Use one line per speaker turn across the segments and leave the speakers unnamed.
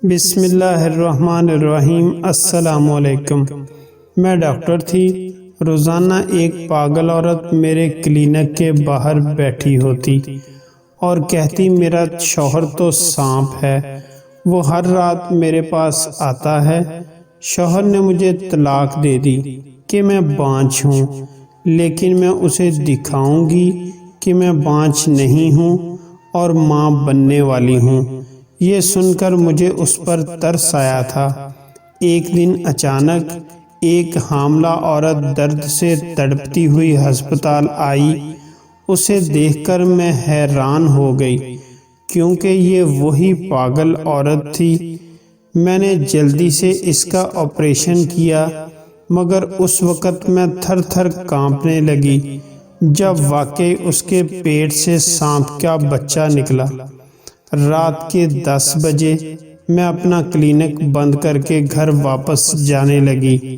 بسم اللہ الرحمن الرحیم۔ السلام علیکم۔ میں ڈاکٹر تھی۔ روزانہ ایک پاگل عورت میرے کلینک کے باہر بیٹھی ہوتی اور کہتی میرا شوہر تو سانپ ہے، وہ ہر رات میرے پاس آتا ہے۔ شوہر نے مجھے طلاق دے دی کہ میں بانجھ ہوں، لیکن میں اسے دکھاؤں گی کہ میں بانجھ نہیں ہوں اور ماں بننے والی ہوں۔ یہ سن کر مجھے اس پر ترس آیا تھا۔ ایک دن اچانک ایک حاملہ عورت درد سے تڑپتی ہوئی ہسپتال آئی۔ اسے دیکھ کر میں حیران ہو گئی کیونکہ یہ وہی پاگل عورت تھی۔ میں نے جلدی سے اس کا آپریشن کیا، مگر اس وقت میں تھر تھر کانپنے لگی جب واقعی اس کے پیٹ سے سانپ کا بچہ نکلا۔ رات کے 10 بجے میں اپنا کلینک بند کر کے گھر واپس جانے لگی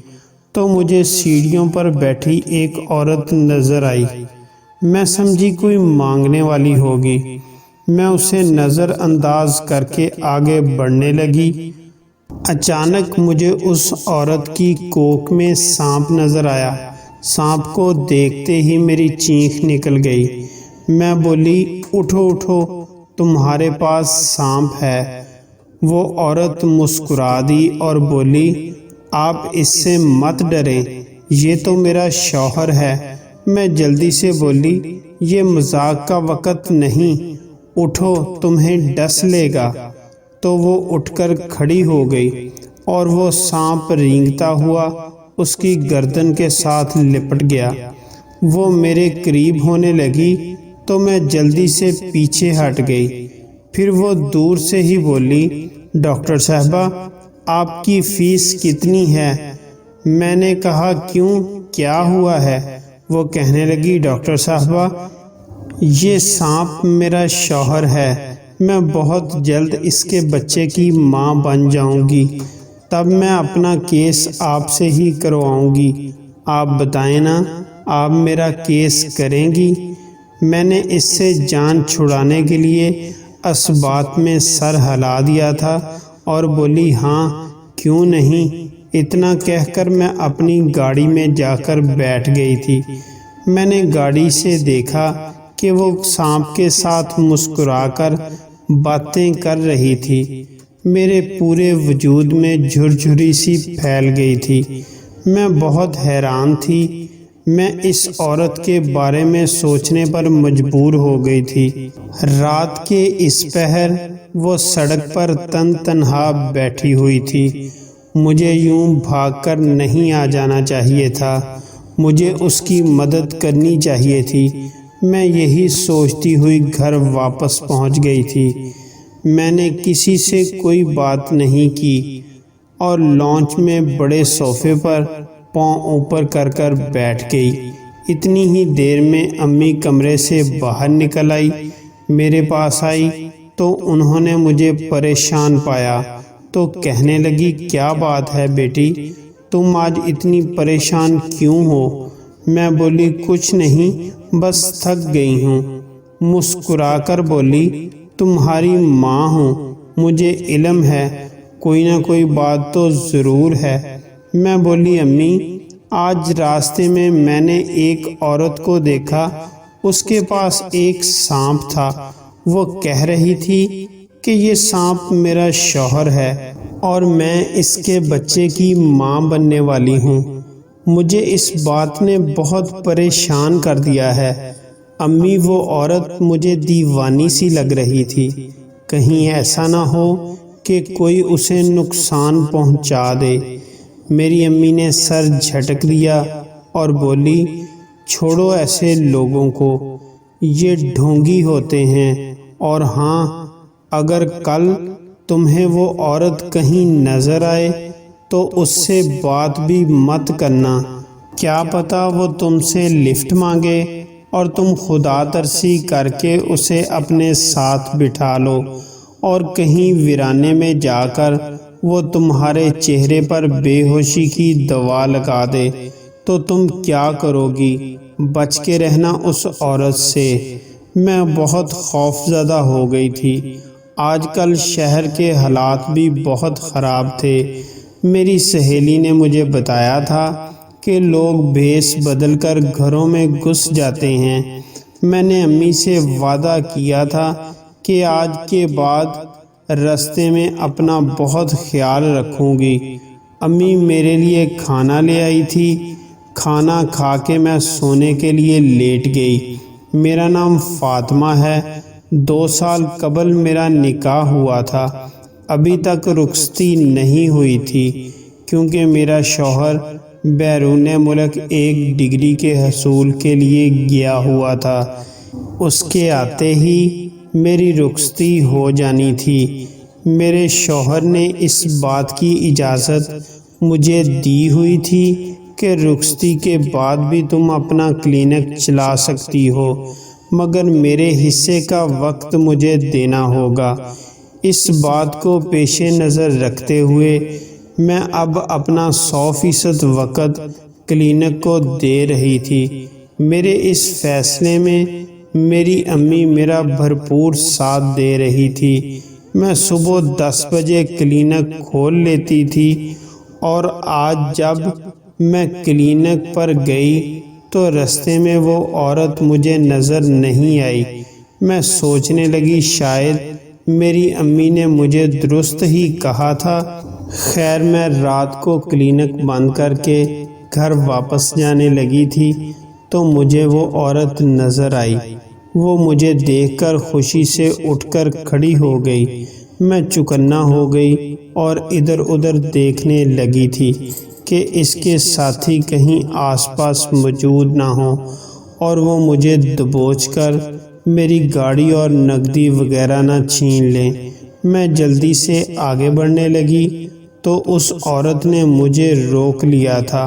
تو مجھے سیڑھیوں پر بیٹھی ایک عورت نظر آئی۔ میں سمجھی کوئی مانگنے والی ہوگی۔ میں اسے نظر انداز کر کے آگے بڑھنے لگی۔ اچانک مجھے اس عورت کی کوکھ میں سانپ نظر آیا۔ سانپ کو دیکھتے ہی میری چینخ نکل گئی۔ میں بولی، اٹھو اٹھو، تمہارے پاس سانپ ہے۔ وہ عورت مسکرا دی اور بولی، آپ اس سے مت ڈریں، یہ تو میرا شوہر ہے۔ میں جلدی سے بولی، یہ مذاق کا وقت نہیں، اٹھو تمہیں ڈس لے گا۔ تو وہ اٹھ کر کھڑی ہو گئی اور وہ سانپ رینگتا ہوا اس کی گردن کے ساتھ لپٹ گیا۔ وہ میرے قریب ہونے لگی تو میں جلدی سے پیچھے ہٹ گئی۔ پھر وہ دور سے ہی بولی، ڈاکٹر صاحبہ آپ کی فیس کتنی ہے؟ میں نے کہا کیوں، کیا ہوا ہے؟ وہ کہنے لگی، ڈاکٹر صاحبہ یہ سانپ میرا شوہر ہے، میں بہت جلد اس کے بچے کی ماں بن جاؤں گی، تب میں اپنا کیس آپ سے ہی کرواؤں گی۔ آپ بتائیں نا، آپ میرا کیس کریں گی؟ میں نے اس سے جان چھڑانے کے لیے اسبات میں سر ہلا دیا تھا اور بولی، ہاں کیوں نہیں۔ اتنا کہہ کر میں اپنی گاڑی میں جا کر بیٹھ گئی تھی۔ میں نے گاڑی سے دیکھا کہ وہ سانپ کے ساتھ مسکرا کر باتیں کر رہی تھی۔ میرے پورے وجود میں جھرجھری سی پھیل گئی تھی۔ میں بہت حیران تھی۔ میں اس عورت کے بارے میں سوچنے پر مجبور ہو گئی تھی۔ رات کے اس پہر وہ سڑک پر تنہا بیٹھی ہوئی تھی۔ مجھے یوں بھاگ کر نہیں آ جانا چاہیے تھا، مجھے اس کی مدد کرنی چاہیے تھی۔ میں یہی سوچتی ہوئی گھر واپس پہنچ گئی تھی۔ میں نے کسی سے کوئی بات نہیں کی اور لانچ میں بڑے صوفے پر پاؤں اوپر کر کر بیٹھ گئی۔ اتنی ہی دیر میں امی کمرے سے باہر نکل آئی، میرے پاس آئی تو انہوں نے مجھے پریشان پایا تو کہنے لگی، کیا بات ہے بیٹی، تم آج اتنی پریشان کیوں ہو؟ میں بولی، کچھ نہیں، بس تھک گئی ہوں۔ مسکرا کر بولی، تمہاری ماں ہوں، مجھے علم ہے کوئی نہ کوئی بات تو ضرور ہے۔ میں بولی، امی آج راستے میں نے ایک عورت کو دیکھا، اس کے پاس ایک سانپ تھا، وہ کہہ رہی تھی کہ یہ سانپ میرا شوہر ہے اور میں اس کے بچے کی ماں بننے والی ہوں۔ مجھے اس بات نے بہت پریشان کر دیا ہے۔ امی وہ عورت مجھے دیوانی سی لگ رہی تھی، کہیں ایسا نہ ہو کہ کوئی اسے نقصان پہنچا دے۔ میری امی نے سر جھٹک دیا اور بولی، چھوڑو ایسے لوگوں کو، یہ ڈھونگی ہوتے ہیں، اور ہاں اگر کل تمہیں وہ عورت کہیں نظر آئے تو اس سے بات بھی مت کرنا، کیا پتہ وہ تم سے لفٹ مانگے اور تم خدا ترسی کر کے اسے اپنے ساتھ بٹھا لو اور کہیں ویرانے میں جا کر وہ تمہارے چہرے پر بے ہوشی کی دوا لگا دے تو تم کیا کرو گی؟ بچ کے رہنا اس عورت سے۔ میں بہت خوف زدہ ہو گئی تھی۔ آج کل شہر کے حالات بھی بہت خراب تھے۔ میری سہیلی نے مجھے بتایا تھا کہ لوگ بھیس بدل کر گھروں میں گھس جاتے ہیں۔ میں نے امی سے وعدہ کیا تھا کہ آج کے بعد راستے میں اپنا بہت خیال رکھوں گی۔ امی میرے لیے کھانا لے آئی تھی۔ کھانا کھا کے میں سونے کے لیے لیٹ گئی۔ میرا نام فاطمہ ہے۔ 2 سال قبل میرا نکاح ہوا تھا۔ ابھی تک رخصتی نہیں ہوئی تھی کیونکہ میرا شوہر بیرون ملک ایک ڈگری کے حصول کے لیے گیا ہوا تھا۔ اس کے آتے ہی میری رخصتی ہو جانی تھی۔ میرے شوہر نے اس بات کی اجازت مجھے دی ہوئی تھی کہ رخصتی کے بعد بھی تم اپنا کلینک چلا سکتی ہو، مگر میرے حصے کا وقت مجھے دینا ہوگا۔ اس بات کو پیش نظر رکھتے ہوئے میں اب اپنا 100% وقت کلینک کو دے رہی تھی۔ میرے اس فیصلے میں میری امی میرا بھرپور ساتھ دے رہی تھی۔ میں صبح 10 بجے کلینک کھول لیتی تھی اور آج جب میں کلینک پر گئی تو رستے میں وہ عورت مجھے نظر نہیں آئی۔ میں سوچنے لگی شاید میری امی نے مجھے درست ہی کہا تھا۔ خیر میں رات کو کلینک بند کر کے گھر واپس جانے لگی تھی تو مجھے وہ عورت نظر آئی۔ وہ مجھے دیکھ کر خوشی سے اٹھ کر کھڑی ہو گئی۔ میں چوکنا ہو گئی اور ادھر ادھر دیکھنے لگی تھی کہ اس کے ساتھی کہیں آس پاس موجود نہ ہوں اور وہ مجھے دبوچ کر میری گاڑی اور نقدی وغیرہ نہ چھین لیں۔ میں جلدی سے آگے بڑھنے لگی تو اس عورت نے مجھے روک لیا تھا۔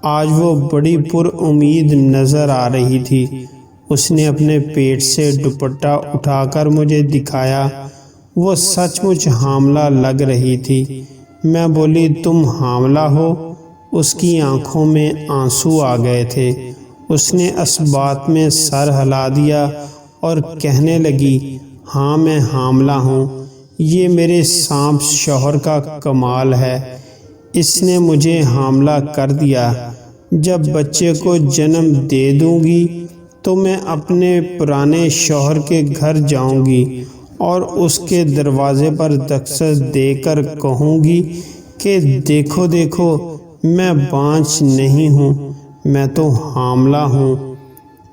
آج وہ بڑی پر امید نظر آ رہی تھی۔ اس نے اپنے پیٹ سے دوپٹہ اٹھا کر مجھے دکھایا۔ وہ سچ مچ حاملہ لگ رہی تھی۔ میں بولی تم حاملہ ہو؟ اس کی آنکھوں میں آنسو آ گئے تھے۔ اس نے اس بات میں سر ہلا دیا اور کہنے لگی ہاں میں حاملہ ہوں۔ یہ میرے سانپ شوہر کا کمال ہے۔ اس نے مجھے حاملہ کر دیا۔ جب بچے کو جنم دے دوں گی تو میں اپنے پرانے شوہر کے گھر جاؤں گی اور اس کے دروازے پر دستک دے کر کہوں گی کہ دیکھو دیکھو میں بانجھ نہیں ہوں، میں تو حاملہ ہوں۔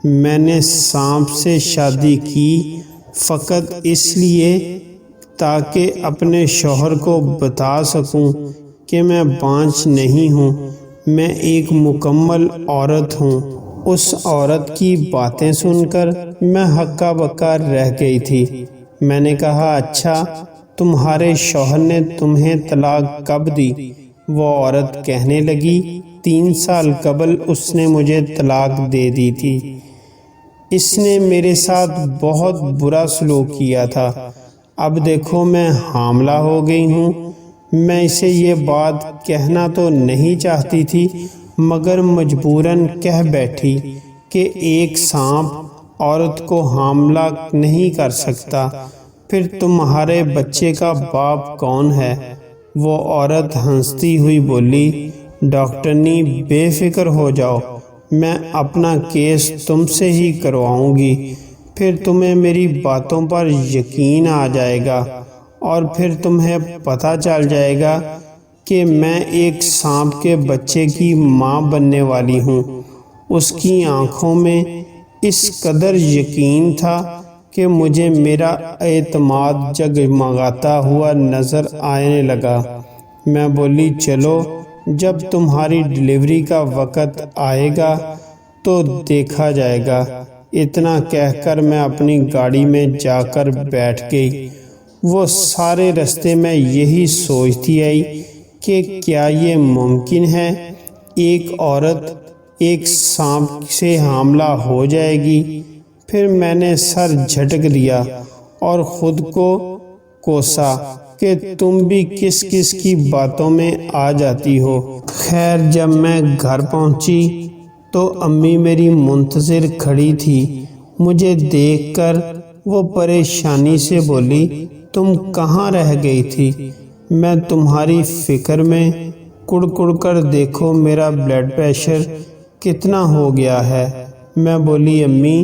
میں نے سانپ سے شادی کی فقط اس لیے تاکہ اپنے شوہر کو بتا سکوں کہ میں بانجھ نہیں ہوں، میں ایک مکمل عورت ہوں۔ اس عورت کی باتیں سن کر میں ہکا بکا رہ گئی تھی۔ میں نے کہا اچھا تمہارے شوہر نے تمہیں طلاق کب دی؟ وہ عورت کہنے لگی 3 سال قبل اس نے مجھے طلاق دے دی تھی۔ اس نے میرے ساتھ بہت برا سلوک کیا تھا۔ اب دیکھو میں حاملہ ہو گئی ہوں۔ میں اسے یہ بات کہنا تو نہیں چاہتی تھی مگر مجبوراً کہہ بیٹھی کہ ایک سانپ عورت کو حاملہ نہیں کر سکتا۔ پھر تمہارے بچے کا باپ کون ہے؟ وہ عورت ہنستی ہوئی بولی ڈاکٹرنی بے فکر ہو جاؤ، میں اپنا کیس تم سے ہی کرواؤں گی، پھر تمہیں میری باتوں پر یقین آ جائے گا اور پھر تمہیں پتہ چل جائے گا کہ میں ایک سانپ کے بچے کی ماں بننے والی ہوں۔ اس کی آنکھوں میں اس قدر یقین تھا کہ مجھے میرا اعتماد جگمگاتا ہوا نظر آنے لگا۔ میں بولی چلو جب تمہاری ڈلیوری کا وقت آئے گا تو دیکھا جائے گا۔ اتنا کہہ کر میں اپنی گاڑی میں جا کر بیٹھ گئی۔ وہ سارے راستے میں یہی سوچتی آئی کہ کیا یہ ممکن ہے ایک عورت ایک سانپ سے حاملہ ہو جائے گی؟ پھر میں نے سر جھٹک دیا اور خود کو کوسا کہ تم بھی کس کس کی باتوں میں آ جاتی ہو۔ خیر جب میں گھر پہنچی تو امی میری منتظر کھڑی تھی۔ مجھے دیکھ کر وہ پریشانی سے بولی تم کہاں رہ گئی تھی؟ میں تمہاری فکر میں کڑ کڑ کر دیکھو میرا بلڈ پریشر کتنا ہو گیا ہے۔ میں بولی امی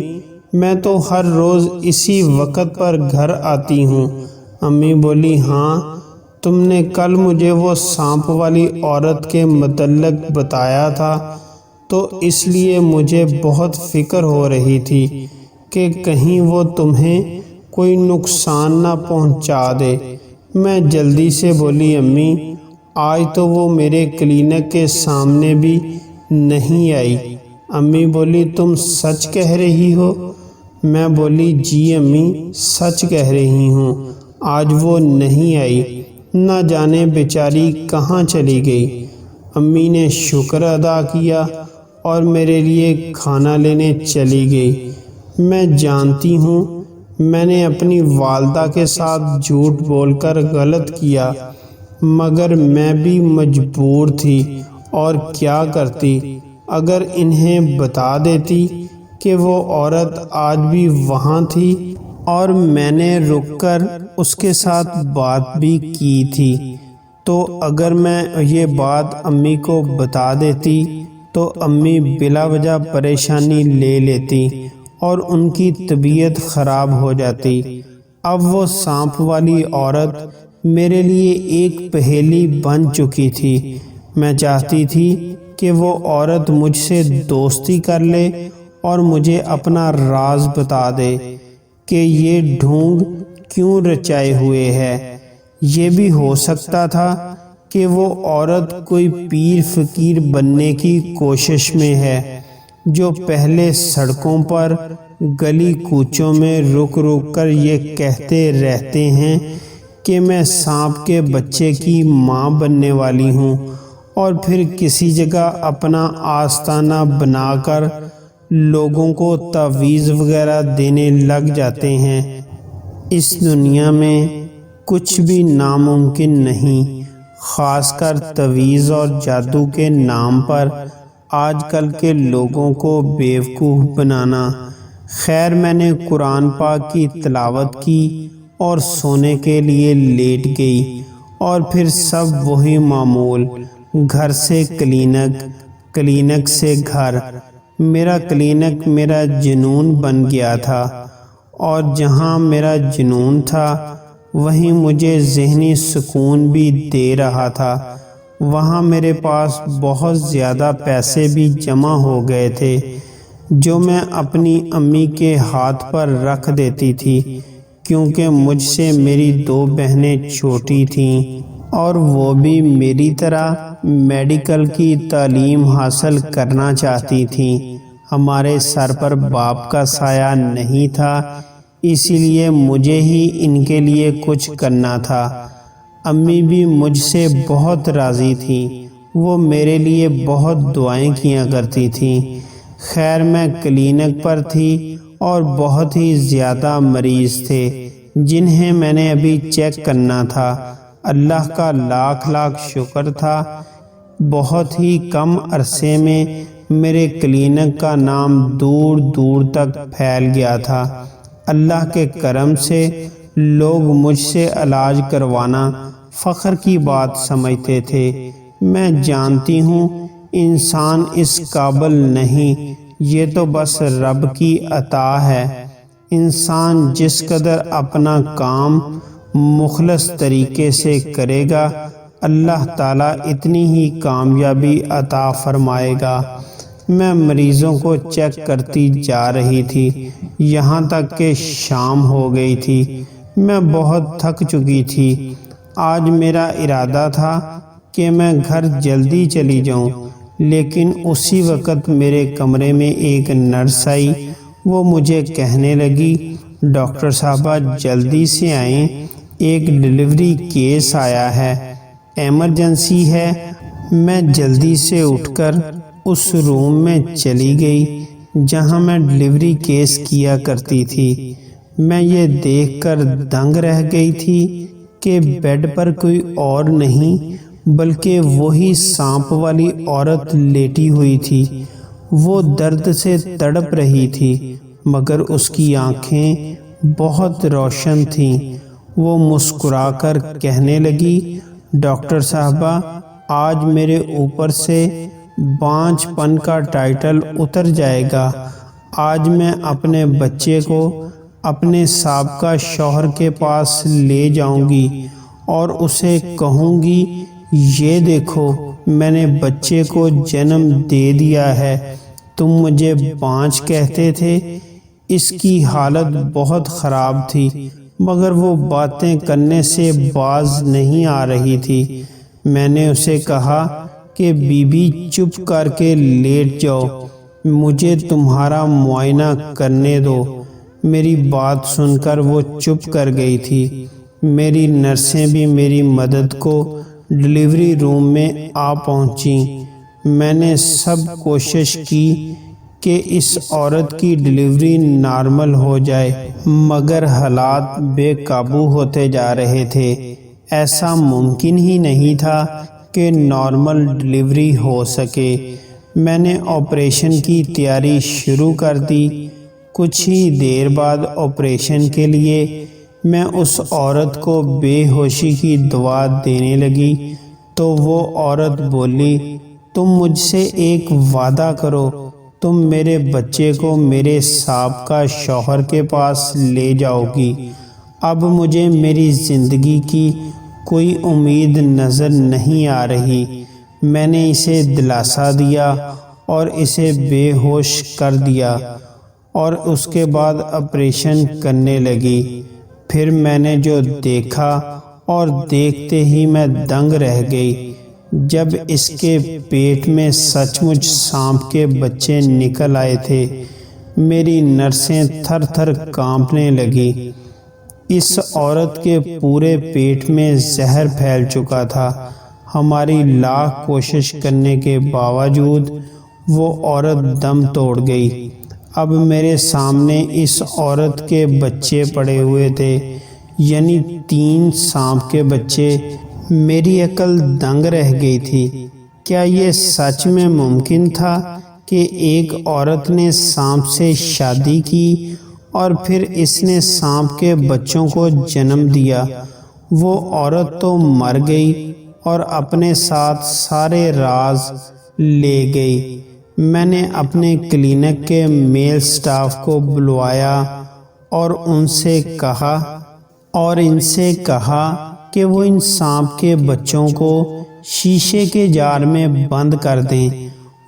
میں تو ہر روز اسی وقت پر گھر آتی ہوں۔ امی بولی ہاں تم نے کل مجھے وہ سانپ والی عورت کے متعلق بتایا تھا تو اس لیے مجھے بہت فکر ہو رہی تھی کہ کہیں وہ تمہیں کوئی نقصان نہ پہنچا دے۔ میں جلدی سے بولی امی آج تو وہ میرے کلینک کے سامنے بھی نہیں آئی۔ امی بولی تم سچ کہہ رہی ہو؟ میں بولی جی امی سچ کہہ رہی ہوں، آج وہ نہیں آئی، نہ جانے بیچاری کہاں چلی گئی۔ امی نے شکر ادا کیا اور میرے لیے کھانا لینے چلی گئی۔ میں جانتی ہوں میں نے اپنی والدہ کے ساتھ جھوٹ بول کر غلط کیا، مگر میں بھی مجبور تھی اور کیا کرتی؟ اگر انہیں بتا دیتی کہ وہ عورت آج بھی وہاں تھی اور میں نے رک کر اس کے ساتھ بات بھی کی تھی، تو اگر میں یہ بات امی کو بتا دیتی تو امی بلا وجہ پریشانی لے لیتی اور ان کی طبیعت خراب ہو جاتی۔ اب وہ سانپ والی عورت میرے لیے ایک پہیلی بن چکی تھی۔ میں چاہتی تھی کہ وہ عورت مجھ سے دوستی کر لے اور مجھے اپنا راز بتا دے کہ یہ ڈھونگ کیوں رچائے ہوئے ہے۔ یہ بھی ہو سکتا تھا کہ وہ عورت کوئی پیر فقیر بننے کی کوشش میں ہے، جو پہلے سڑکوں پر گلی کوچوں میں رک رک کر یہ کہتے رہتے ہیں کہ میں سانپ کے بچے کی ماں بننے والی ہوں، اور پھر کسی جگہ اپنا آستانہ بنا کر لوگوں کو تعویذ وغیرہ دینے لگ جاتے ہیں۔ اس دنیا میں کچھ بھی ناممکن نہیں، خاص کر تعویذ اور جادو کے نام پر آج کل کے لوگوں کو بیوقوف بنانا۔ خیر میں نے قرآن پاک کی تلاوت کی اور سونے کے لیے لیٹ گئی، اور پھر سب وہی معمول، گھر سے کلینک، کلینک سے گھر۔ میرا کلینک میرا جنون بن گیا تھا، اور جہاں میرا جنون تھا وہیں مجھے ذہنی سکون بھی دے رہا تھا۔ وہاں میرے پاس بہت زیادہ پیسے بھی جمع ہو گئے تھے، جو میں اپنی امی کے ہاتھ پر رکھ دیتی تھی، کیونکہ مجھ سے میری 2 بہنیں چھوٹی تھیں اور وہ بھی میری طرح میڈیکل کی تعلیم حاصل کرنا چاہتی تھیں۔ ہمارے سر پر باپ کا سایہ نہیں تھا، اسی لیے مجھے ہی ان کے لیے کچھ کرنا تھا۔ امی بھی مجھ سے بہت راضی تھیں، وہ میرے لیے بہت دعائیں کیا کرتی تھیں۔ خیر میں کلینک پر تھی اور بہت ہی زیادہ مریض تھے جنہیں میں نے ابھی چیک کرنا تھا۔ اللہ کا لاکھ لاکھ شکر تھا، بہت ہی کم عرصے میں میرے کلینک کا نام دور دور تک پھیل گیا تھا۔ اللہ کے کرم سے لوگ مجھ سے علاج کروانا فخر کی بات سمجھتے تھے۔ میں جانتی ہوں انسان اس قابل نہیں، یہ تو بس رب کی عطا ہے۔ انسان جس قدر اپنا کام مخلص طریقے سے کرے گا، اللہ تعالیٰ اتنی ہی کامیابی عطا فرمائے گا۔ میں مریضوں کو چیک کرتی جا رہی تھی، یہاں تک کہ شام ہو گئی تھی۔ میں بہت تھک چکی تھی۔ آج میرا ارادہ تھا کہ میں گھر جلدی چلی جاؤں، لیکن اسی وقت میرے کمرے میں ایک نرس آئی۔ وہ مجھے کہنے لگی ڈاکٹر صاحبہ جلدی سے آئیں، ایک ڈیلیوری کیس آیا ہے، ایمرجنسی ہے۔ میں جلدی سے اٹھ کر اس روم میں چلی گئی جہاں میں ڈیلیوری کیس کیا کرتی تھی۔ میں یہ دیکھ کر دنگ رہ گئی تھی کہ بیڈ پر کوئی اور نہیں بلکہ وہی سانپ والی عورت لیٹی ہوئی تھی۔ وہ درد سے تڑپ رہی تھی، مگر اس کی آنکھیں بہت روشن تھیں وہ مسکرا کر کہنے لگی، ڈاکٹر صاحبہ آج میرے اوپر سے بانجھ پن کا ٹائٹل اتر جائے گا۔ آج میں اپنے بچے کو اپنے سابقہ شوہر کے پاس لے جاؤں گی اور اسے کہوں گی، یہ دیکھو میں نے بچے کو جنم دے دیا ہے، تم مجھے بانجھ کہتے تھے۔ اس کی حالت بہت خراب تھی مگر وہ باتیں کرنے سے باز نہیں آ رہی تھی۔ میں نے اسے کہا کہ بی بی چپ کر کے لیٹ جاؤ، مجھے تمہارا معائنہ کرنے دو۔ میری بات سن کر وہ چپ کر گئی تھی۔ میری نرسیں بھی میری مدد کو ڈلیوری روم میں آ پہنچیں۔ میں نے سب کوشش کی کہ اس عورت کی ڈلیوری نارمل ہو جائے مگر حالات بے قابو ہوتے جا رہے تھے۔ ایسا ممکن ہی نہیں تھا کہ نارمل ڈلیوری ہو سکے۔ میں نے آپریشن کی تیاری شروع کر دی۔ کچھ ہی دیر بعد آپریشن کے لیے میں اس عورت کو بے ہوشی کی دوا دینے لگی تو وہ عورت بولی، تم مجھ سے ایک وعدہ کرو، تم میرے بچے کو میرے سابقہ شوہر کے پاس لے جاؤ گی۔ اب مجھے میری زندگی کی کوئی امید نظر نہیں آ رہی۔ میں نے اسے دلاسا دیا اور اسے بے ہوش کر دیا اور اس کے بعد آپریشن کرنے لگی۔ پھر میں نے جو دیکھا اور دیکھتے ہی میں دنگ رہ گئی جب اس کے پیٹ میں سچ مچ سانپ کے بچے نکل آئے تھے۔ میری نرسیں تھر تھر کانپنے لگی۔ اس عورت کے پورے پیٹ میں زہر پھیل چکا تھا۔ ہماری لاکھ کوشش کرنے کے باوجود وہ عورت دم توڑ گئی۔ اب میرے سامنے اس عورت کے بچے پڑے ہوئے تھے، یعنی 3 سانپ کے بچے۔ میری عقل دنگ رہ گئی تھی۔ کیا یہ سچ میں ممکن تھا کہ ایک عورت نے سانپ سے شادی کی اور پھر اس نے سانپ کے بچوں کو جنم دیا؟ وہ عورت تو مر گئی اور اپنے ساتھ سارے راز لے گئی۔ میں نے اپنے کلینک کے میل سٹاف کو بلوایا اور ان سے کہا کہ وہ ان سانپ کے بچوں کو شیشے کے جار میں بند کر دیں۔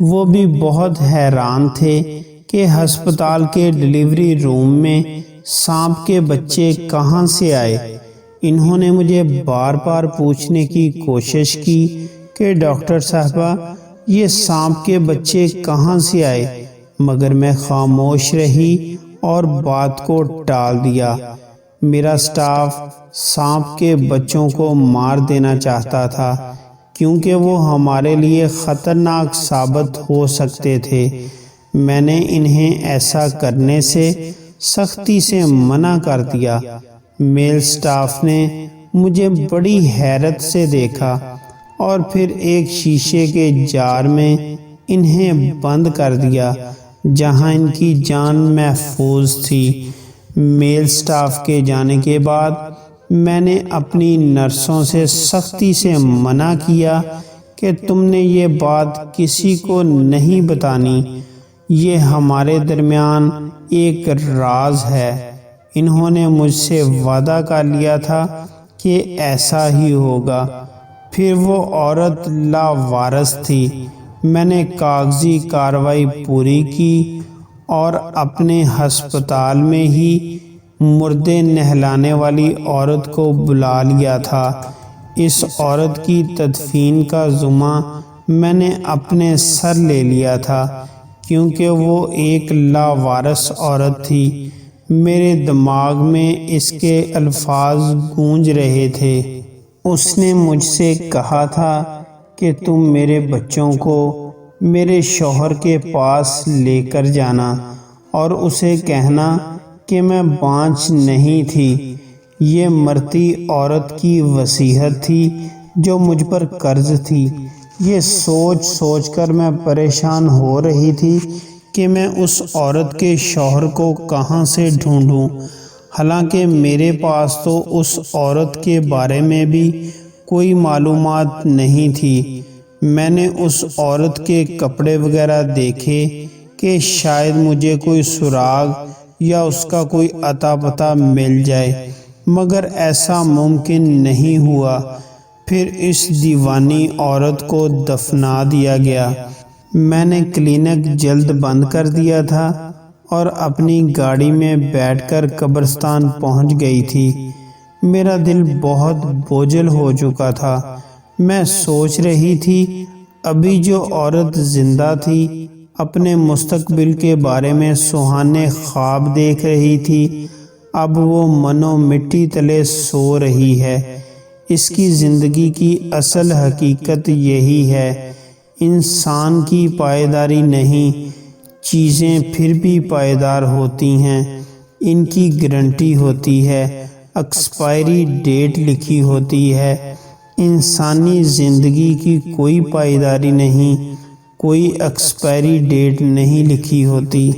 وہ بھی بہت حیران تھے کہ ہسپتال کے ڈلیوری روم میں سانپ کے بچے کہاں سے آئے۔ انہوں نے مجھے بار بار پوچھنے کی کوشش کی کہ ڈاکٹر صاحبہ یہ سانپ کے بچے کہاں سے آئے، مگر میں خاموش رہی اور بات کو ٹال دیا۔ میرا سٹاف سانپ کے بچوں کو مار دینا چاہتا تھا کیونکہ وہ ہمارے لیے خطرناک ثابت ہو سکتے تھے۔ میں نے انہیں ایسا کرنے سے سختی سے منع کر دیا۔ میل سٹاف نے مجھے بڑی حیرت سے دیکھا اور پھر ایک شیشے کے جار میں انہیں بند کر دیا جہاں ان کی جان محفوظ تھی۔ میل سٹاف کے جانے کے بعد میں نے اپنی نرسوں سے سختی سے منع کیا کہ تم نے یہ بات کسی کو نہیں بتانی، یہ ہمارے درمیان ایک راز ہے۔ انہوں نے مجھ سے وعدہ کر لیا تھا کہ ایسا ہی ہوگا۔ پھر وہ عورت لاوارث تھی۔ میں نے کاغذی کارروائی پوری کی اور اپنے ہسپتال میں ہی مردے نہلانے والی عورت کو بلا لیا تھا۔ اس عورت کی تدفین کا ذمہ میں نے اپنے سر لے لیا تھا کیونکہ وہ ایک لاوارث عورت تھی۔ میرے دماغ میں اس کے الفاظ گونج رہے تھے۔ اس نے مجھ سے کہا تھا کہ تم میرے بچوں کو میرے شوہر کے پاس لے کر جانا اور اسے کہنا کہ میں بانجھ نہیں تھی، یہ مرتی عورت کی وصیت تھی جو مجھ پر قرض تھی۔ یہ سوچ سوچ کر میں پریشان ہو رہی تھی کہ میں اس عورت کے شوہر کو کہاں سے ڈھونڈوں۔ حالانکہ میرے پاس تو اس عورت کے بارے میں بھی کوئی معلومات نہیں تھی۔ میں نے اس عورت کے کپڑے وغیرہ دیکھے کہ شاید مجھے کوئی سراغ یا اس کا کوئی اتا پتہ مل جائے، مگر ایسا ممکن نہیں ہوا۔ پھر اس دیوانی عورت کو دفنا دیا گیا۔ میں نے کلینک جلد بند کر دیا تھا اور اپنی گاڑی میں بیٹھ کر قبرستان پہنچ گئی تھی۔ میرا دل بہت بوجھل ہو چکا تھا۔ میں سوچ رہی تھی ابھی جو عورت زندہ تھی اپنے مستقبل کے بارے میں سہانے خواب دیکھ رہی تھی، اب وہ منو مٹی تلے سو رہی ہے۔ اس کی زندگی کی اصل حقیقت یہی ہے، انسان کی پائیداری نہیں، چیزیں پھر بھی پائیدار ہوتی ہیں، ان کی گارنٹی ہوتی ہے، ایکسپائری ڈیٹ لکھی ہوتی ہے۔ انسانی زندگی کی کوئی پائیداری نہیں، کوئی ایکسپائری ڈیٹ نہیں لکھی ہوتی،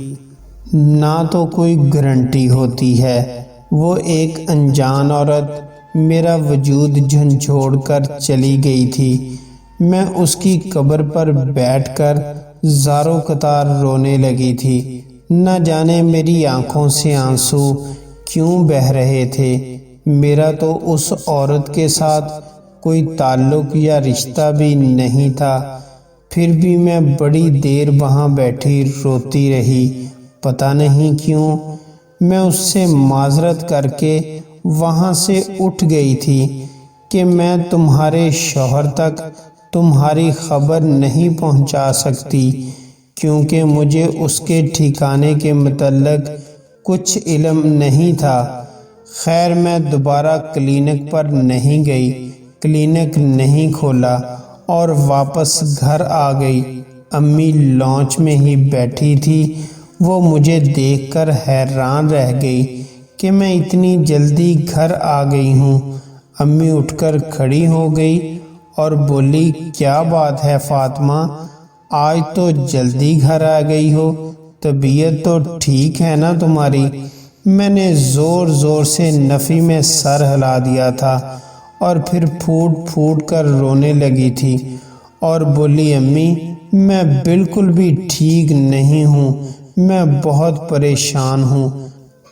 نہ تو کوئی گارنٹی ہوتی ہے۔ وہ ایک انجان عورت میرا وجود جھنجھوڑ کر چلی گئی تھی۔ میں اس کی قبر پر بیٹھ کر زاروں قطار رونے لگی تھی۔ نہ جانے میری آنکھوں سے آنسو کیوں بہہ رہے تھے۔ میرا تو اس عورت کے ساتھ کوئی تعلق یا رشتہ بھی نہیں تھا، پھر بھی میں بڑی دیر وہاں بیٹھی روتی رہی، پتہ نہیں کیوں۔ میں اس سے معذرت کر کے وہاں سے اٹھ گئی تھی کہ میں تمہارے شوہر تک تمہاری خبر نہیں پہنچا سکتی، کیونکہ مجھے اس کے ٹھکانے کے متعلق کچھ علم نہیں تھا۔ خیر میں دوبارہ کلینک پر نہیں گئی، کلینک نہیں کھولا اور واپس گھر آ گئی۔ امی لانچ میں ہی بیٹھی تھی، وہ مجھے دیکھ کر حیران رہ گئی کہ میں اتنی جلدی گھر آ گئی ہوں۔ امی اٹھ کر کھڑی ہو گئی اور بولی، کیا بات ہے فاطمہ، آج تو جلدی گھر آ گئی ہو، طبیعت تو ٹھیک ہے نا تمہاری؟ میں نے زور زور سے نفی میں سر ہلا دیا تھا اور پھر پھوٹ پھوٹ کر رونے لگی تھی اور بولی، امی میں بالکل بھی ٹھیک نہیں ہوں، میں بہت پریشان ہوں۔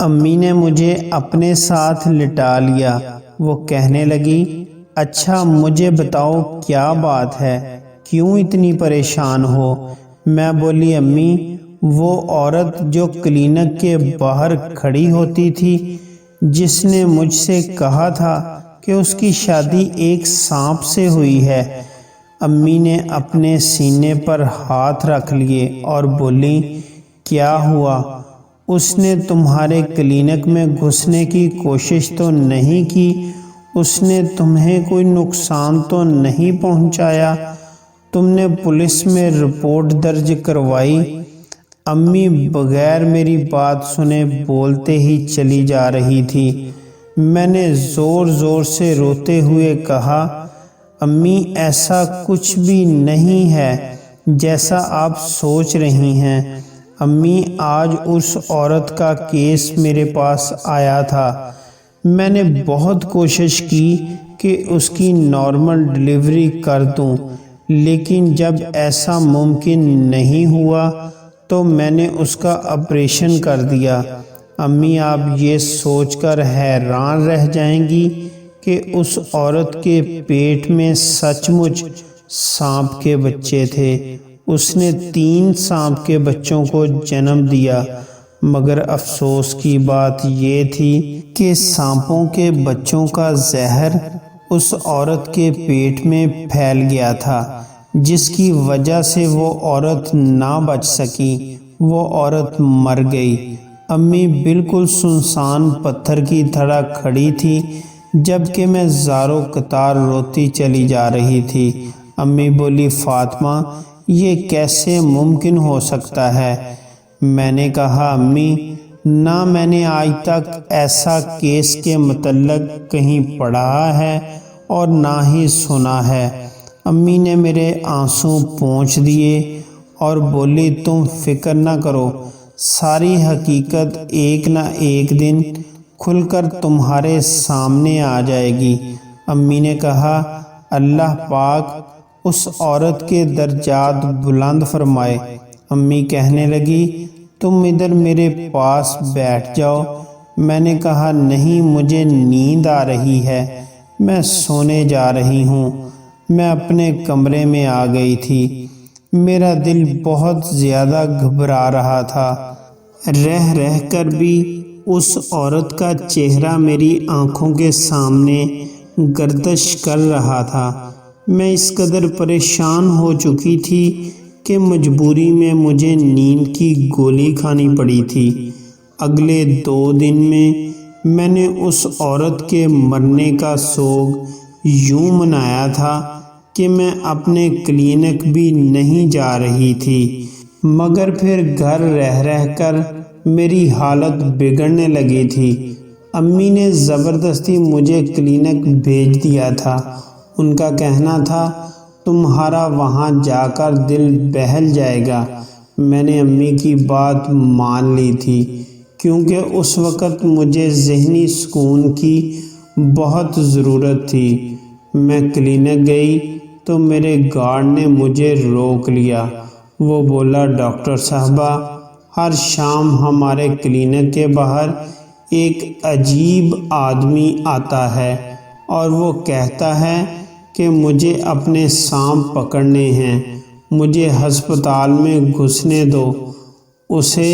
امی نے مجھے اپنے ساتھ لٹا لیا۔ وہ کہنے لگی، اچھا مجھے بتاؤ کیا بات ہے، کیوں اتنی پریشان ہو؟ میں بولی، امی وہ عورت جو کلینک کے باہر کھڑی ہوتی تھی، جس نے مجھ سے کہا تھا کہ اس کی شادی ایک سانپ سے ہوئی ہے۔ امی نے اپنے سینے پر ہاتھ رکھ لیے اور بولی، کیا ہوا؟ اس نے تمہارے کلینک میں گھسنے کی کوشش تو نہیں کی؟ اس نے تمہیں کوئی نقصان تو نہیں پہنچایا؟ تم نے پولیس میں رپورٹ درج کروائی؟ امی بغیر میری بات سنے بولتے ہی چلی جا رہی تھی۔ میں نے زور زور سے روتے ہوئے کہا، امی ایسا کچھ بھی نہیں ہے جیسا آپ سوچ رہی ہیں۔ امی آج اس عورت کا کیس میرے پاس آیا تھا، میں نے بہت کوشش کی کہ اس کی نارمل ڈیلیوری کر دوں، لیکن جب ایسا ممکن نہیں ہوا تو میں نے اس کا آپریشن کر دیا۔ امی آپ یہ سوچ کر حیران رہ جائیں گی کہ اس عورت کے پیٹ میں سچ مچ سانپ کے بچے تھے۔ اس نے 3 سانپ کے بچوں کو جنم دیا، مگر افسوس کی بات یہ تھی کہ سانپوں کے بچوں کا زہر اس عورت کے پیٹ میں پھیل گیا تھا، جس کی وجہ سے وہ عورت نہ بچ سکی، وہ عورت مر گئی۔ امی بالکل سنسان پتھر کی طرح کھڑی تھی، جبکہ میں زاروں قطار روتی چلی جا رہی تھی۔ امی بولی، فاطمہ یہ کیسے ممکن ہو سکتا ہے؟ میں نے کہا، امی نہ میں نے آج تک ایسا کیس کے متعلق کہیں پڑھا ہے اور نہ ہی سنا ہے۔ امی نے میرے آنسو پونچھ دیے اور بولی، تم فکر نہ کرو، ساری حقیقت ایک نہ ایک دن کھل کر تمہارے سامنے آ جائے گی۔ امی نے کہا اللہ پاک اس عورت کے درجات بلند فرمائے۔ امی کہنے لگی تم ادھر میرے پاس بیٹھ جاؤ۔ میں نے کہا نہیں، مجھے نیند آ رہی ہے، میں سونے جا رہی ہوں۔ میں اپنے کمرے میں آ گئی تھی۔ میرا دل بہت زیادہ گھبرا رہا تھا۔ رہ رہ کر بھی اس عورت کا چہرہ میری آنکھوں کے سامنے گردش کر رہا تھا۔ میں اس قدر پریشان ہو چکی تھی کہ مجبوری میں مجھے نیند کی گولی کھانی پڑی تھی۔ اگلے 2 دن میں نے اس عورت کے مرنے کا سوگ یوں منایا تھا کہ میں اپنے کلینک بھی نہیں جا رہی تھی، مگر پھر گھر رہ رہ کر میری حالت بگڑنے لگی تھی۔ امی نے زبردستی مجھے کلینک بھیج دیا تھا۔ ان کا کہنا تھا تمہارا وہاں جا کر دل بہل جائے گا۔ میں نے امی کی بات مان لی تھی کیونکہ اس وقت مجھے ذہنی سکون کی بہت ضرورت تھی۔ میں کلینک گئی تو میرے گارڈ نے مجھے روک لیا۔ وہ بولا ڈاکٹر صاحبہ، ہر شام ہمارے کلینک کے باہر ایک عجیب آدمی آتا ہے اور وہ کہتا ہے کہ مجھے اپنے سانپ پکڑنے ہیں، مجھے ہسپتال میں گھسنے دو۔ اسے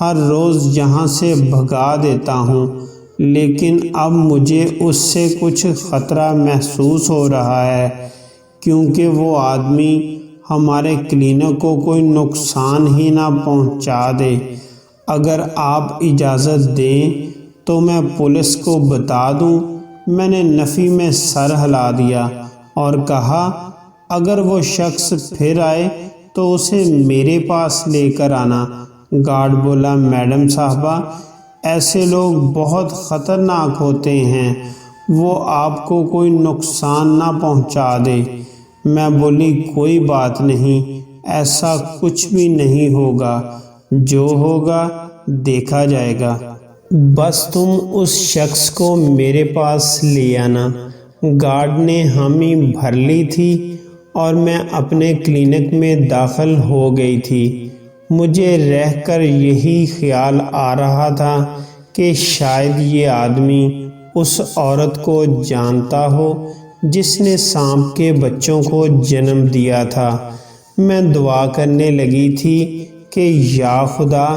ہر روز یہاں سے بھگا دیتا ہوں، لیکن اب مجھے اس سے کچھ خطرہ محسوس ہو رہا ہے کیونکہ وہ آدمی ہمارے کلینک کو کوئی نقصان ہی نہ پہنچا دے۔ اگر آپ اجازت دیں تو میں پولیس کو بتا دوں۔ میں نے نفی میں سر ہلا دیا اور کہا اگر وہ شخص پھر آئے تو اسے میرے پاس لے کر آنا۔ گارڈ بولا میڈم صاحبہ، ایسے لوگ بہت خطرناک ہوتے ہیں، وہ آپ کو کوئی نقصان نہ پہنچا دے۔ میں بولی کوئی بات نہیں، ایسا کچھ بھی نہیں ہوگا، جو ہوگا دیکھا جائے گا، بس تم اس شخص کو میرے پاس لے آنا۔ گارڈ نے حامی بھر لی تھی اور میں اپنے کلینک میں داخل ہو گئی تھی۔ مجھے رہ کر یہی خیال آ رہا تھا کہ شاید یہ آدمی اس عورت کو جانتا ہو جس نے سانپ کے بچوں کو جنم دیا تھا۔ میں دعا کرنے لگی تھی کہ یا خدا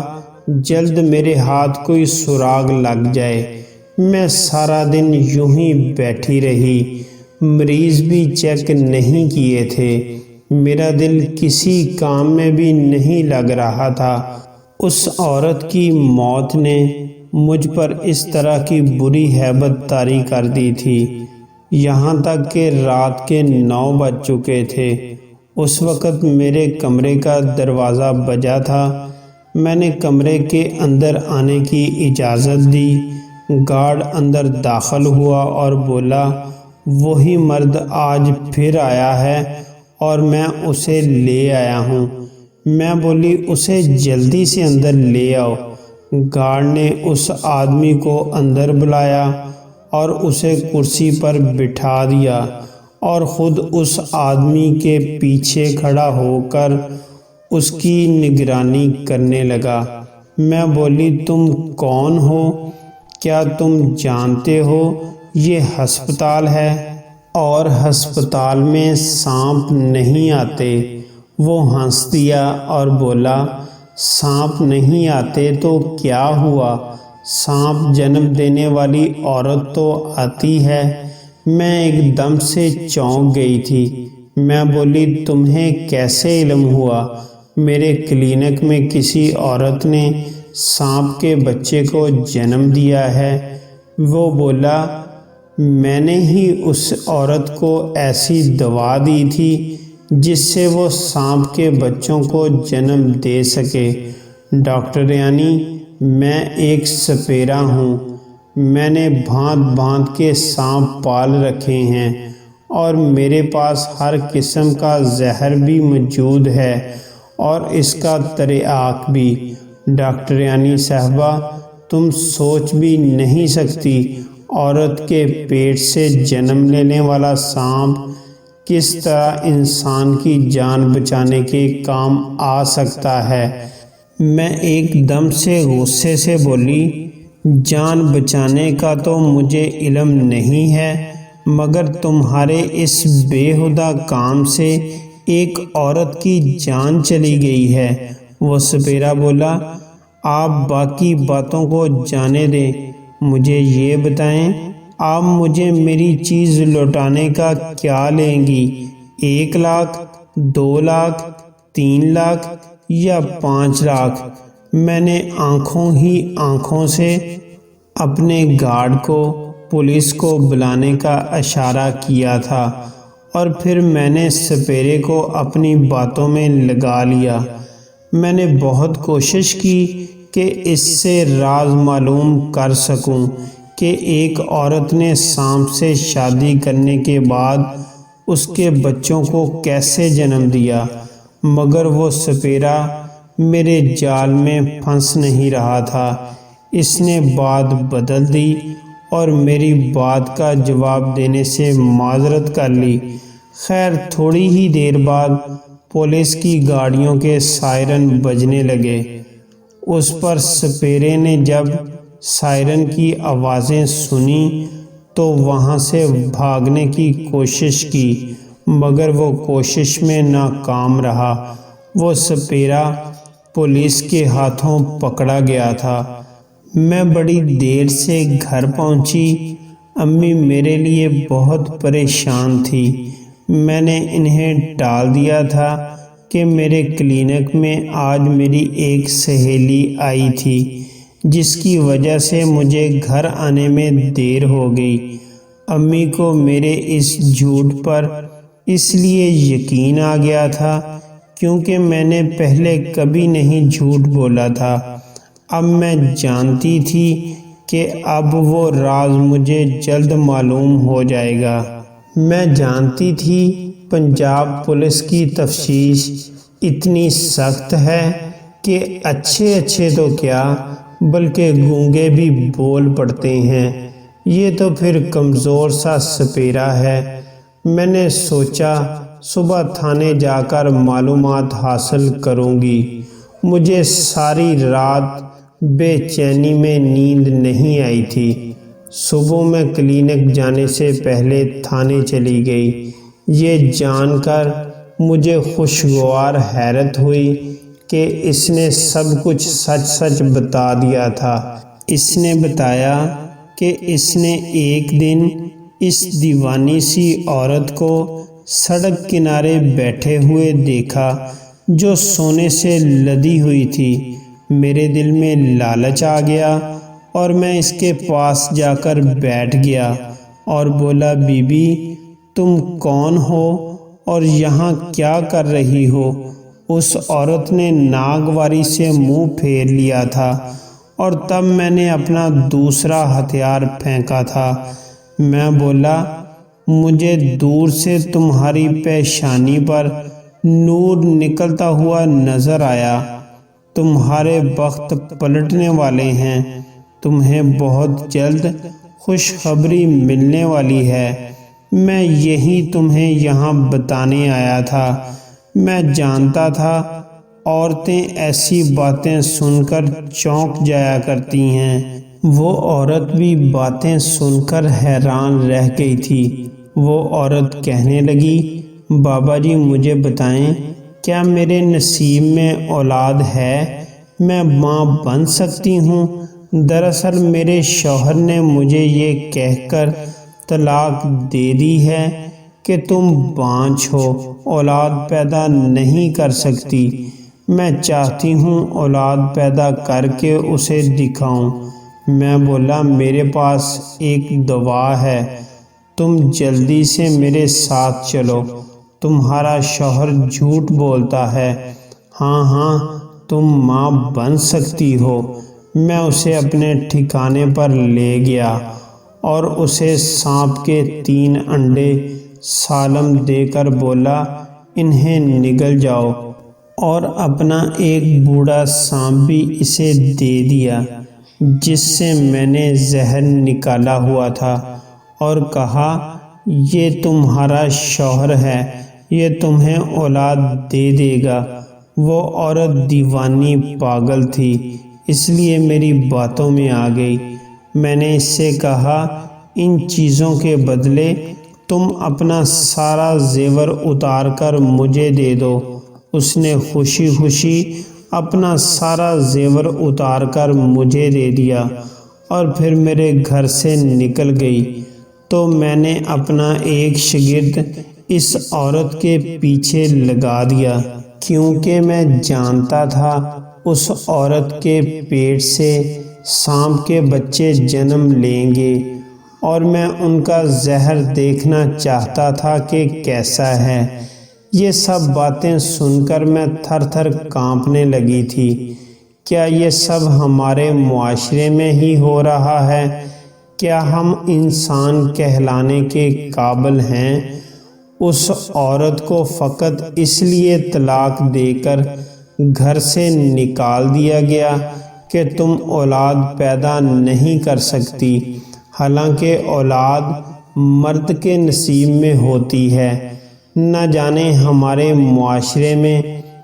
جلد میرے ہاتھ کوئی سراغ لگ جائے۔ میں سارا دن یوں ہی بیٹھی رہی، مریض بھی چیک نہیں کیے تھے، میرا دل کسی کام میں بھی نہیں لگ رہا تھا۔ اس عورت کی موت نے مجھ پر اس طرح کی بری ہیبت طاری کر دی تھی، یہاں تک کہ رات کے 9 بج چکے تھے۔ اس وقت میرے کمرے کا دروازہ بجا تھا۔ میں نے کمرے کے اندر آنے کی اجازت دی۔ گارڈ اندر داخل ہوا اور بولا وہی مرد آج پھر آیا ہے اور میں اسے لے آیا ہوں۔ میں بولی اسے جلدی سے اندر لے آؤ۔ گارڈ نے اس آدمی کو اندر بلایا اور اسے کرسی پر بٹھا دیا اور خود اس آدمی کے پیچھے کھڑا ہو کر اس کی نگرانی کرنے لگا۔ میں بولی تم کون ہو؟ کیا تم جانتے ہو یہ ہسپتال ہے اور ہسپتال میں سانپ نہیں آتے؟ وہ ہنس دیا اور بولا سانپ نہیں آتے تو کیا ہوا، سانپ جنم دینے والی عورت تو آتی ہے۔ میں ایک دم سے چونک گئی تھی۔ میں بولی تمہیں کیسے علم ہوا؟ میرے کلینک میں کسی عورت نے سانپ کے بچے کو جنم دیا ہے۔ وہ بولا میں نے ہی اس عورت کو ایسی دوا دی تھی جس سے وہ سانپ کے بچوں کو جنم دے سکے۔ ڈاکٹر یعنی میں ایک سپیرا ہوں، میں نے بھانت بھانت کے سانپ پال رکھے ہیں اور میرے پاس ہر قسم کا زہر بھی موجود ہے اور اس کا تریاق بھی۔ ڈاکٹر یعنی صاحبہ تم سوچ بھی نہیں سکتی عورت کے پیٹ سے جنم لینے والا سانپ کس طرح انسان کی جان بچانے کے کام آ سکتا ہے۔ میں ایک دم سے غصے سے بولی، جان بچانے کا تو مجھے علم نہیں ہے، مگر تمہارے اس بےہودہ کام سے ایک عورت کی جان چلی گئی ہے۔ وہ سپیرا بولا، آپ باقی باتوں کو جانے دیں، مجھے یہ بتائیں آپ مجھے میری چیز لوٹانے کا کیا لیں گی؟ 1 لاکھ، 2 لاکھ، 3 لاکھ یا 5 لاکھ؟ میں نے آنکھوں سے اپنے گارڈ کو پولیس کو بلانے کا اشارہ کیا تھا، اور پھر میں نے سپیرے کو اپنی باتوں میں لگا لیا۔ میں نے بہت کوشش کی کہ اس سے راز معلوم کر سکوں کہ ایک عورت نے سانپ سے شادی کرنے کے بعد اس کے بچوں کو کیسے جنم دیا، مگر وہ سپیرا میرے جال میں پھنس نہیں رہا تھا۔ اس نے بات بدل دی اور میری بات کا جواب دینے سے معذرت کر لی۔ خیر تھوڑی ہی دیر بعد پولیس کی گاڑیوں کے سائرن بجنے لگے۔ اس پر سپیرے نے جب سائرن کی آوازیں سنی تو وہاں سے بھاگنے کی کوشش کی، مگر وہ کوشش میں ناکام رہا۔ وہ سپیرا پولیس کے ہاتھوں پکڑا گیا تھا۔ میں بڑی دیر سے گھر پہنچی۔ امی میرے لیے بہت پریشان تھی۔ میں نے انہیں ٹال دیا تھا کہ میرے کلینک میں آج میری ایک سہیلی آئی تھی، جس کی وجہ سے مجھے گھر آنے میں دیر ہو گئی۔ امی کو میرے اس جھوٹ پر اس لیے یقین آ گیا تھا کیونکہ میں نے پہلے کبھی نہیں جھوٹ بولا تھا۔ اب میں جانتی تھی کہ اب وہ راز مجھے جلد معلوم ہو جائے گا۔ میں جانتی تھی پنجاب پولیس کی تفتیش اتنی سخت ہے کہ اچھے تو کیا بلکہ گونگے بھی بول پڑتے ہیں۔ یہ تو پھر کمزور سا سپیرا ہے۔ میں نے سوچا صبح تھانے جا کر معلومات حاصل کروں گی۔ مجھے ساری رات بے چینی میں نیند نہیں آئی تھی۔ صبح میں کلینک جانے سے پہلے تھانے چلی گئی۔ یہ جان کر مجھے خوشگوار حیرت ہوئی کہ اس نے سب کچھ سچ بتا دیا تھا۔ اس نے بتایا کہ اس نے ایک دن اس دیوانی سی عورت کو سڑک کنارے بیٹھے ہوئے دیکھا جو سونے سے لدی ہوئی تھی۔ میرے دل میں لالچ آ گیا اور میں اس کے پاس جا کر بیٹھ گیا اور بولا، بی بی تم کون ہو اور یہاں کیا کر رہی ہو؟ اس عورت نے ناگواری سے منہ پھیر لیا تھا اور تب میں نے اپنا دوسرا ہتھیار پھینکا تھا۔ میں بولا، مجھے دور سے تمہاری پیشانی پر نور نکلتا ہوا نظر آیا۔ تمہارے وقت پلٹنے والے ہیں، تمہیں بہت جلد خوشخبری ملنے والی ہے۔ میں یہی تمہیں یہاں بتانے آیا تھا۔ میں جانتا تھا عورتیں ایسی باتیں سن کر چونک جایا کرتی ہیں۔ وہ عورت بھی باتیں سن کر حیران رہ گئی تھی۔ وہ عورت کہنے لگی، بابا جی مجھے بتائیں کیا میرے نصیب میں اولاد ہے؟ میں ماں بن سکتی ہوں؟ دراصل میرے شوہر نے مجھے یہ کہہ کر طلاق دے دی ہے کہ تم بانجھ ہو، اولاد پیدا نہیں کر سکتی۔ میں چاہتی ہوں اولاد پیدا کر کے اسے دکھاؤں۔ میں بولا، میرے پاس ایک دوا ہے، تم جلدی سے میرے ساتھ چلو۔ تمہارا شوہر جھوٹ بولتا ہے۔ ہاں تم ماں بن سکتی ہو۔ میں اسے اپنے ٹھکانے پر لے گیا اور اسے سانپ کے 3 انڈے سالم دے کر بولا، انہیں نگل جاؤ، اور اپنا ایک بوڑھا سانپ بھی اسے دے دیا۔ جس سے میں نے زہر نکالا ہوا تھا، اور کہا یہ تمہارا شوہر ہے، یہ تمہیں اولاد دے دے گا۔ وہ عورت دیوانی پاگل تھی، اس لیے میری باتوں میں آ گئی۔ میں نے اس سے کہا ان چیزوں کے بدلے تم اپنا سارا زیور اتار کر مجھے دے دو۔ اس نے خوشی خوشی اپنا سارا زیور اتار کر مجھے دے دیا اور پھر میرے گھر سے نکل گئی۔ تو میں نے اپنا ایک شاگرد اس عورت کے پیچھے لگا دیا، کیونکہ میں جانتا تھا اس عورت کے پیٹ سے سانپ کے بچے جنم لیں گے، اور میں ان کا زہر دیکھنا چاہتا تھا کہ کیسا ہے۔ یہ سب باتیں سن کر میں تھر تھر کانپنے لگی تھی۔ کیا یہ سب ہمارے معاشرے میں ہی ہو رہا ہے؟ کیا ہم انسان کہلانے کے قابل ہیں؟ اس عورت کو فقط اس لیے طلاق دے کر گھر سے نکال دیا گیا کہ تم اولاد پیدا نہیں کر سکتی، حالانکہ اولاد مرد کے نصیب میں ہوتی ہے۔ نہ جانے ہمارے معاشرے میں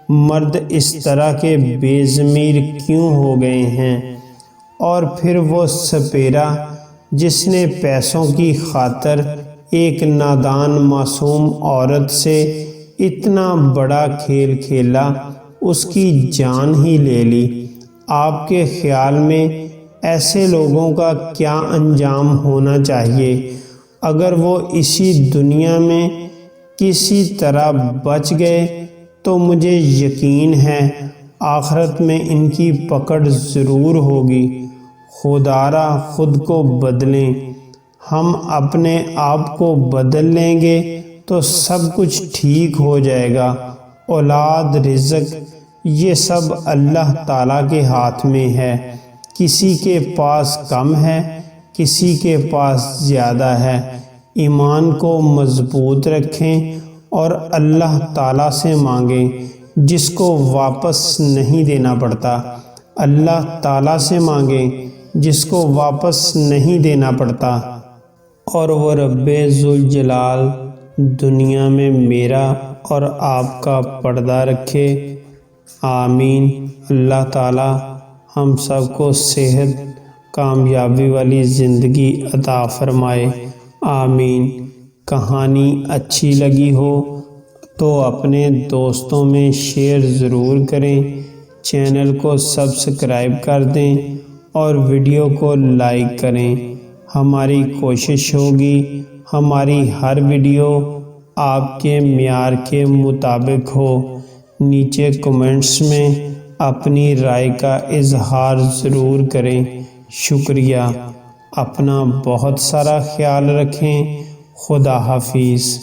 مرد اس طرح کے بے ضمیر کیوں ہو گئے ہیں۔ اور پھر وہ سپیرا جس نے پیسوں کی خاطر ایک نادان معصوم عورت سے اتنا بڑا کھیل کھیلا، اس کی جان ہی لے لی۔ آپ کے خیال میں ایسے لوگوں کا کیا انجام ہونا چاہیے؟ اگر وہ اسی دنیا میں کسی طرح بچ گئے تو مجھے یقین ہے آخرت میں ان کی پکڑ ضرور ہوگی۔ خدارا خود کو بدلیں۔ ہم اپنے آپ کو بدل لیں گے تو سب کچھ ٹھیک ہو جائے گا۔ اولاد، رزق، یہ سب اللہ تعالیٰ کے ہاتھ میں ہے۔ کسی کے پاس کم ہے، کسی کے پاس زیادہ ہے۔ ایمان کو مضبوط رکھیں اور اللہ تعالیٰ سے مانگیں، جس کو واپس نہیں دینا پڑتا۔ اللہ تعالیٰ سے مانگیں جس کو واپس نہیں دینا پڑتا۔ اور وہ رب ذوالجلال دنیا میں میرا اور آپ کا پردہ رکھے۔ آمین۔ اللہ تعالیٰ ہم سب کو صحت، کامیابی والی زندگی عطا فرمائے۔ آمین۔ کہانی اچھی لگی ہو تو اپنے دوستوں میں شیئر ضرور کریں، چینل کو سبسکرائب کر دیں اور ویڈیو کو لائک کریں۔ ہماری کوشش ہوگی ہماری ہر ویڈیو آپ کے معیار کے مطابق ہو۔ نیچے کمنٹس میں اپنی رائے کا اظہار ضرور کریں۔ شکریہ۔ اپنا بہت سارا خیال رکھیں۔ خدا حافظ۔